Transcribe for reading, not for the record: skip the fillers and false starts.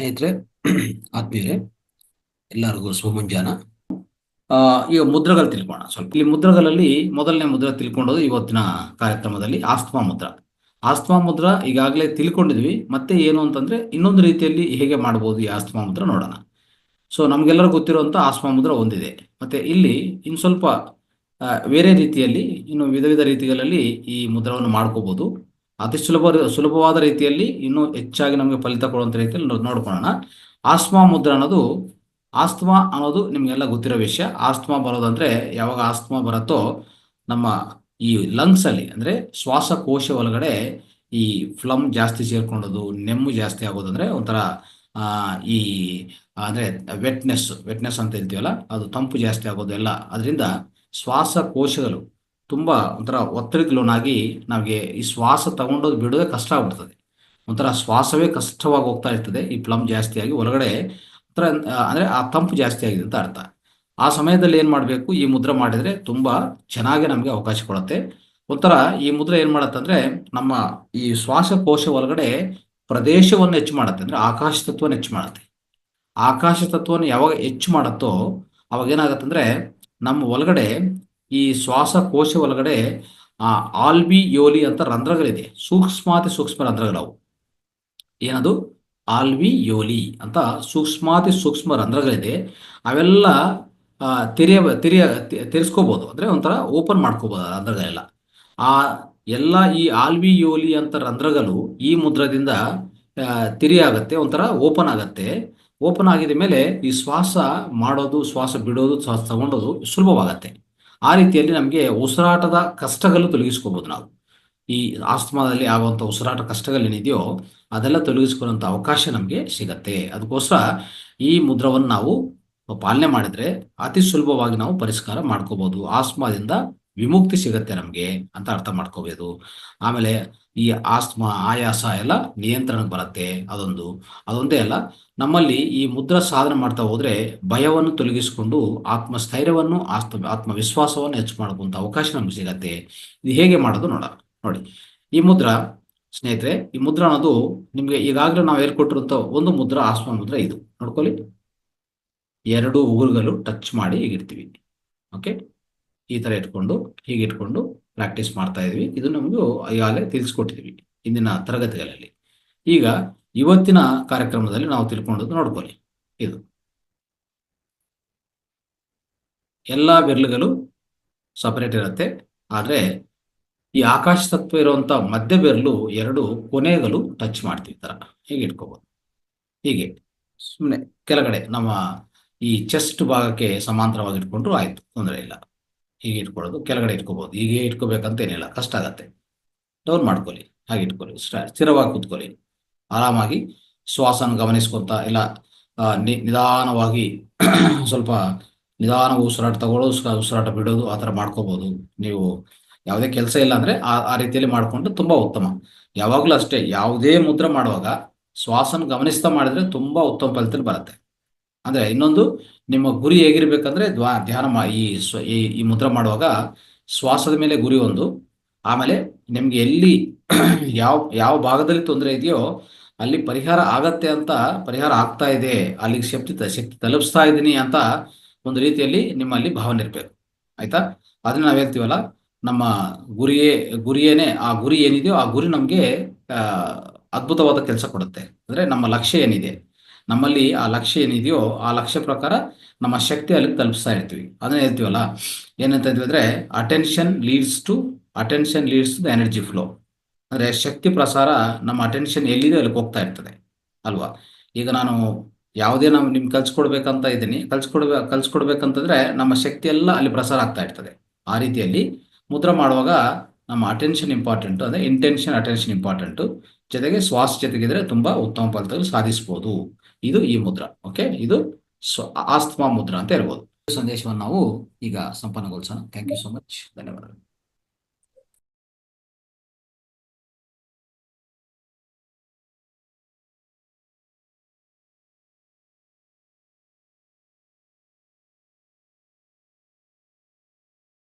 ಸ್ನೇಹಿತರೆ, ಆತ್ಮೀಯರೇ, ಎಲ್ಲರಿಗೂ ಸುಮಂಜಾನ. ಈಗ ಮುದ್ರಗಳು ತಿಳ್ಕೋಣ. ಸ್ವಲ್ಪ ಈ ಮುದ್ರಗಳಲ್ಲಿ ಮೊದಲನೇ ಮುದ್ರ ತಿಳ್ಕೊಂಡೋದು ಇವತ್ತಿನ ಕಾರ್ಯಕ್ರಮದಲ್ಲಿ ಆಸ್ತಮಾ ಮುದ್ರ. ಆಸ್ತಮಾ ಮುದ್ರ ಈಗಾಗಲೇ ತಿಳ್ಕೊಂಡಿದ್ವಿ. ಮತ್ತೆ ಏನು ಅಂತಂದ್ರೆ ಇನ್ನೊಂದು ರೀತಿಯಲ್ಲಿ ಹೇಗೆ ಮಾಡಬಹುದು ಈ ಆಸ್ತಮಾ ಮುದ್ರ ನೋಡೋಣ. ಸೊ ನಮ್ಗೆಲ್ಲರೂ ಗೊತ್ತಿರುವಂತ ಆಸ್ತಮಾ ಮುದ್ರ ಒಂದಿದೆ. ಮತ್ತೆ ಇಲ್ಲಿ ಇನ್ನು ಸ್ವಲ್ಪ ಬೇರೆ ರೀತಿಯಲ್ಲಿ ಇನ್ನು ವಿಧ ವಿಧ ರೀತಿಗಳಲ್ಲಿ ಈ ಮುದ್ರವನ್ನು ಮಾಡ್ಕೋಬಹುದು. ಅತಿ ಸುಲಭವಾದ ರೀತಿಯಲ್ಲಿ ಇನ್ನೂ ಹೆಚ್ಚಾಗಿ ನಮಗೆ ಫಲಿತ ಕೊಡುವಂಥ ರೀತಿಯಲ್ಲಿ ನೋಡ್ಕೊಳ್ಳೋಣ. ಆಸ್ತಮಾ ಮುದ್ರ ಅನ್ನೋದು ನಿಮಗೆಲ್ಲ ಗೊತ್ತಿರೋ ವಿಷಯ. ಆಸ್ತಮಾ ಬರೋದಂದ್ರೆ ಯಾವಾಗ ಆಸ್ತಮಾ ಬರುತ್ತೋ ನಮ್ಮ ಈ ಲಂಗ್ಸ್ ಅಲ್ಲಿ ಅಂದ್ರೆ ಶ್ವಾಸಕೋಶ ಒಳಗಡೆ ಈ ಫ್ಲಮ್ ಜಾಸ್ತಿ ಸೇರ್ಕೊಂಡೋದು, ನೆಮ್ಮು ಜಾಸ್ತಿ ಆಗೋದಂದ್ರೆ ಒಂಥರ ಆ, ಈ ಅಂದ್ರೆ ವೆಟ್ನೆಸ್ ಅಂತ ಹೇಳ್ತೀವಲ್ಲ, ಅದು ತಂಪು ಜಾಸ್ತಿ ಆಗೋದು ಎಲ್ಲ ಅದರಿಂದ ಶ್ವಾಸಕೋಶಗಳು ತುಂಬಾ ಒಂಥರ ಒತ್ತಡಕ್ಕೆ ಲೋನಾಗಿ ನಮಗೆ ಈ ಶ್ವಾಸ ತಗೊಂಡೋದು ಬಿಡೋದೇ ಕಷ್ಟ ಆಗ್ಬಿಡ್ತದೆ. ಒಂಥರ ಶ್ವಾಸವೇ ಕಷ್ಟವಾಗಿ ಹೋಗ್ತಾ ಇರ್ತದೆ ಈ ಪ್ಲಮ್ ಜಾಸ್ತಿಯಾಗಿ ಒಳಗಡೆ. ಒಂಥರ ಅಂದ್ರೆ ಆ ತಂಪು ಜಾಸ್ತಿ ಆಗಿದೆ ಅಂತ ಅರ್ಥ. ಆ ಸಮಯದಲ್ಲಿ ಏನ್ ಮಾಡಬೇಕು, ಈ ಮುದ್ರೆ ಮಾಡಿದ್ರೆ ತುಂಬಾ ಚೆನ್ನಾಗಿ ನಮಗೆ ಅವಕಾಶ ಕೊಡುತ್ತೆ. ಒಂಥರ ಈ ಮುದ್ರೆ ಏನ್ ಮಾಡತ್ತಂದ್ರೆ ನಮ್ಮ ಈ ಶ್ವಾಸಕೋಶ ಒಳಗಡೆ ಪ್ರದೇಶವನ್ನು ಹೆಚ್ಚು ಮಾಡುತ್ತೆ, ಅಂದ್ರೆ ಆಕಾಶ ತತ್ವವನ್ನು ಹೆಚ್ಚು ಮಾಡುತ್ತೆ. ಆಕಾಶ ತತ್ವವನ್ನು ಯಾವಾಗ ಹೆಚ್ಚು ಮಾಡುತ್ತೋ ಅವಾಗ ಏನಾಗತ್ತಂದ್ರೆ ನಮ್ಮ ಒಳಗಡೆ ಈ ಶ್ವಾಸಕೋಶ ಒಳಗಡೆ ಆ ಆಲ್ವಿಯೋಲಿ ಅಂತ ರಂಧ್ರಗಳಿದೆ, ಸೂಕ್ಷ್ಮಾತಿ ಸೂಕ್ಷ್ಮ ರಂಧ್ರಗಳವು. ಏನದು ಆಲ್ವಿಯೋಲಿ ಅಂತ ಸೂಕ್ಷ್ಮಾತಿ ಸೂಕ್ಷ್ಮ ರಂಧ್ರಗಳಿದೆ. ಅವೆಲ್ಲ ಆ, ತೆರೆಯ ತೆರೆಯ ತೆರೆಸ್ಕೋಬಹುದು, ಅಂದ್ರೆ ಒಂಥರ ಓಪನ್ ಮಾಡ್ಕೋಬಹುದು ಆ ರಂಧ್ರಗಳೆಲ್ಲ. ಆ ಎಲ್ಲ ಈ ಆಲ್ವಿಯೋಲಿ ಅಂತ ರಂಧ್ರಗಳು ಈ ಮುದ್ರದಿಂದ ತೆರೆಯಾಗತ್ತೆ, ಒಂಥರ ಓಪನ್ ಆಗತ್ತೆ. ಓಪನ್ ಆಗಿದ ಮೇಲೆ ಈ ಶ್ವಾಸ ಮಾಡೋದು, ಶ್ವಾಸ ಬಿಡೋದು, ಶ್ವಾಸ ತಗೊಂಡೋದು ಸುಲಭವಾಗತ್ತೆ. ಆ ರೀತಿಯಲ್ಲಿ ನಮಗೆ ಉಸಿರಾಟದ ಕಷ್ಟಗಳು ತೊಲಗಿಸ್ಕೋಬಹುದು ನಾವು. ಈ ಆಸ್ತಮಾದಲ್ಲಿ ಆಗುವಂಥ ಉಸಿರಾಟ ಕಷ್ಟಗಳೇನಿದೆಯೋ ಅದೆಲ್ಲ ತೊಲಗಿಸ್ಕೊಳ್ಳುವಂಥ ಅವಕಾಶ ನಮಗೆ ಸಿಗತ್ತೆ. ಅದಕ್ಕೋಸ್ಕರ ಈ ಮುದ್ರವನ್ನು ನಾವು ಪಾಲನೆ ಮಾಡಿದ್ರೆ ಅತಿ ಸುಲಭವಾಗಿ ನಾವು ಪರಿಷ್ಕಾರ ಮಾಡ್ಕೋಬಹುದು. ಆಸ್ತಮಾದಿಂದ ವಿಮುಕ್ತಿ ಸಿಗತ್ತೆ ನಮಗೆ ಅಂತ ಅರ್ಥ ಮಾಡ್ಕೋಬಹುದು. ಆಮೇಲೆ ಈ ಆಸ್ತಮಾ ಆಯಾಸ ಎಲ್ಲ ನಿಯಂತ್ರಣಕ್ಕೆ ಬರುತ್ತೆ. ಅದೊಂದೇ ಅಲ್ಲ, ನಮ್ಮಲ್ಲಿ ಈ ಮುದ್ರಾ ಸಾಧನೆ ಮಾಡ್ತಾ ಹೋದ್ರೆ ಭಯವನ್ನು ತೊಲಗಿಸಿಕೊಂಡು ಆತ್ಮಸ್ಥೈರ್ಯವನ್ನು ಆತ್ಮವಿಶ್ವಾಸವನ್ನು ಹೆಚ್ಚು ಮಾಡ್ಕೊಂತ ಅವಕಾಶ ನಮ್ಗೆ ಸಿಗತ್ತೆ. ಇದು ಹೇಗೆ ಮಾಡೋದು ನೋಡೋಣ. ನೋಡಿ, ಈ ಮುದ್ರಾ ಸ್ನೇಹಿತರೆ, ಈ ಮುದ್ರಾ ಅನ್ನೋದು ನಿಮ್ಗೆ ಈಗಾಗಲೇ ನಾವು ಹೇಳ್ಕೊಟ್ಟಿರುವಂತ ಒಂದು ಮುದ್ರಾ, ಆಸ್ತಮಾ ಮುದ್ರಾ. ಇದು ನೋಡ್ಕೊಳ್ಳಿ, ಎರಡು ಉಗುರುಗಳು ಟಚ್ ಮಾಡಿ ಹೀಗಿರ್ತೀವಿ. ಓಕೆ, ಈ ತರ ಇಟ್ಕೊಂಡು ಹೀಗೆ ಇಟ್ಕೊಂಡು ಪ್ರಾಕ್ಟೀಸ್ ಮಾಡ್ತಾ ಇದೀವಿ. ಇದು ನಮಗೂ ಈಗಾಗಲೇ ತಿಳಿಸ್ಕೊಟ್ಟಿದ್ವಿ ಇಂದಿನ ತರಗತಿಗಳಲ್ಲಿ. ಈಗ ಇವತ್ತಿನ ಕಾರ್ಯಕ್ರಮದಲ್ಲಿ ನಾವು ತಿಳ್ಕೊಂಡದ್ದು ನೋಡ್ಕೊಳ್ಳಿ. ಇದು ಎಲ್ಲಾ ಬೆರಳುಗಳು ಸಪರೇಟ್ ಇರುತ್ತೆ, ಆದ್ರೆ ಈ ಆಕಾಶ ತತ್ವ ಇರುವಂತ ಮಧ್ಯ ಬೆರಳು ಎರಡು ಕೊನೆಗಳು ಟಚ್ ಮಾಡ್ತೀವಿ. ತರ ಹೀಗೆ ಇಟ್ಕೋಬಹುದು. ಹೀಗೆ ಸುಮ್ಮನೆ ಕೆಳಗಡೆ ನಮ್ಮ ಈ ಚೆಸ್ಟ್ ಭಾಗಕ್ಕೆ ಸಮಾಂತರವಾಗಿ ಇಟ್ಕೊಂಡ್ರು ಆಯ್ತು, ತೊಂದರೆ ಇಲ್ಲ. ಹೀಗೆ ಇಟ್ಕೊಳ್ಳೋದು, ಕೆಳಗಡೆ ಇಟ್ಕೋಬಹುದು. ಹೀಗೆ ಇಟ್ಕೋಬೇಕಂತ ಏನಿಲ್ಲ, ಕಷ್ಟ ಆಗತ್ತೆ. ಡೌನ್ ಮಾಡ್ಕೊಳ್ಳಿ, ಹಾಗೆ ಇಟ್ಕೊಳ್ಳಿ. ಸ್ಥಿರವಾಗಿ ಕೂತ್ಕೊಳ್ಳಿ. ಆರಾಮಾಗಿ ಶ್ವಾಸನ ಗಮನಿಸ್ಕೊಂತ ಇಲ್ಲ ನಿಧಾನವಾಗಿ ಸ್ವಲ್ಪ ನಿಧಾನ ಉಸಿರಾಟ ತಗೊಳ್ಳೋದು, ಉಸಿರಾಟ ಬಿಡೋದು, ಆ ಥರ ಮಾಡ್ಕೋಬಹುದು. ನೀವು ಯಾವುದೇ ಕೆಲಸ ಇಲ್ಲ ಅಂದ್ರೆ ಆ ರೀತಿಯಲ್ಲಿ ಮಾಡ್ಕೊಂಡು ತುಂಬಾ ಉತ್ತಮ. ಯಾವಾಗಲೂ ಅಷ್ಟೇ, ಯಾವುದೇ ಮುದ್ರೆ ಮಾಡುವಾಗ ಶ್ವಾಸನ ಗಮನಿಸ್ತಾ ಮಾಡಿದ್ರೆ ತುಂಬಾ ಉತ್ತಮ ಫಲಿತ ಬರುತ್ತೆ. ಅಂದ್ರೆ ಇನ್ನೊಂದು, ನಿಮ್ಮ ಗುರಿ ಹೇಗಿರ್ಬೇಕಂದ್ರೆ ಧ್ಯಾನ ಈ ಮುದ್ರ ಮಾಡುವಾಗ ಶ್ವಾಸದ ಮೇಲೆ ಗುರಿ ಒಂದು. ಆಮೇಲೆ ನಿಮ್ಗೆ ಎಲ್ಲಿ ಯಾವ ಯಾವ ಭಾಗದಲ್ಲಿ ತೊಂದರೆ ಇದೆಯೋ ಅಲ್ಲಿ ಪರಿಹಾರ ಆಗತ್ತೆ ಅಂತ, ಪರಿಹಾರ ಆಗ್ತಾ ಇದೆ, ಅಲ್ಲಿಗೆ ಶಕ್ತಿ ತಲುಪಿಸ್ತಾ ಇದ್ದೀನಿ ಅಂತ ಒಂದು ರೀತಿಯಲ್ಲಿ ನಿಮ್ಮಲ್ಲಿ ಭಾವನೆ ಇರಬೇಕು. ಆಯ್ತಾ? ಅದನ್ನ ನಾವ್ ಹೇಳ್ತೀವಲ್ಲ, ನಮ್ಮ ಗುರಿಯೇನೆ, ಆ ಗುರಿ ಏನಿದೆಯೋ ಆ ಗುರಿ ನಮ್ಗೆ ಆ ಅದ್ಭುತವಾದ ಕೆಲಸ ಕೊಡುತ್ತೆ. ಅಂದ್ರೆ ನಮ್ಮ ಲಕ್ಷ್ಯ ಏನಿದೆ, ನಮ್ಮಲ್ಲಿ ಆ ಲಕ್ಷ್ಯ ಏನಿದೆಯೋ ಆ ಲಕ್ಷ್ಯ ಪ್ರಕಾರ ನಮ್ಮ ಶಕ್ತಿ ಅಲ್ಲಿ ತಲುಪಿಸ್ತಾ ಇರ್ತೀವಿ. ಅದನ್ನ ಹೇಳ್ತೀವಲ್ಲ, ಏನಂತ ಹೇಳಿದ್ರೆ attention leads to the energy flow. ಅಂದ್ರೆ ಶಕ್ತಿ ಪ್ರಸಾರ ನಮ್ಮ ಅಟೆನ್ಷನ್ ಎಲ್ಲಿದೆ ಅಲ್ಲಿಗೆ ಹೋಗ್ತಾ ಇರ್ತದೆ ಅಲ್ವಾ? ಈಗ ನಾನು ಯಾವುದೇ ನಾವು ನಿಮ್ಗೆ ಕಲ್ಸ್ಕೊಡ್ಬೇಕಂತ ಇದ್ದೀನಿ, ಕಲ್ಸ್ಕೊಡ್ಬೇಕಂತಂದ್ರೆ ನಮ್ಮ ಶಕ್ತಿ ಎಲ್ಲ ಅಲ್ಲಿ ಪ್ರಸಾರ ಆಗ್ತಾ ಇರ್ತದೆ. ಆ ರೀತಿಯಲ್ಲಿ ಮುದ್ರ ಮಾಡುವಾಗ ನಮ್ಮ ಅಟೆನ್ಷನ್ ಇಂಪಾರ್ಟೆಂಟ್, ಅಂದ್ರೆ ಅಟೆನ್ಷನ್ ಇಂಪಾರ್ಟೆಂಟ್. ಜೊತೆಗೆ ಶ್ವಾಸ ಜೊತೆಗಿದ್ರೆ ತುಂಬಾ ಉತ್ತಮ ಫಲಿತಗಳು ಸಾಧಿಸಬಹುದು. ಇದು ಈ ಮುದ್ರ. ಓಕೆ, ಇದು ಆಸ್ತಮಾ ಮುದ್ರ ಅಂತ ಹೇಳ್ಬೋದು. ಸಂದೇಶವನ್ನು ನಾವು ಈಗ ಸಂಪನ್ನಗೊಳಿಸೋಣ. ಥ್ಯಾಂಕ್ ಯು ಸೋ ಮಚ್, ಧನ್ಯವಾದಗಳು.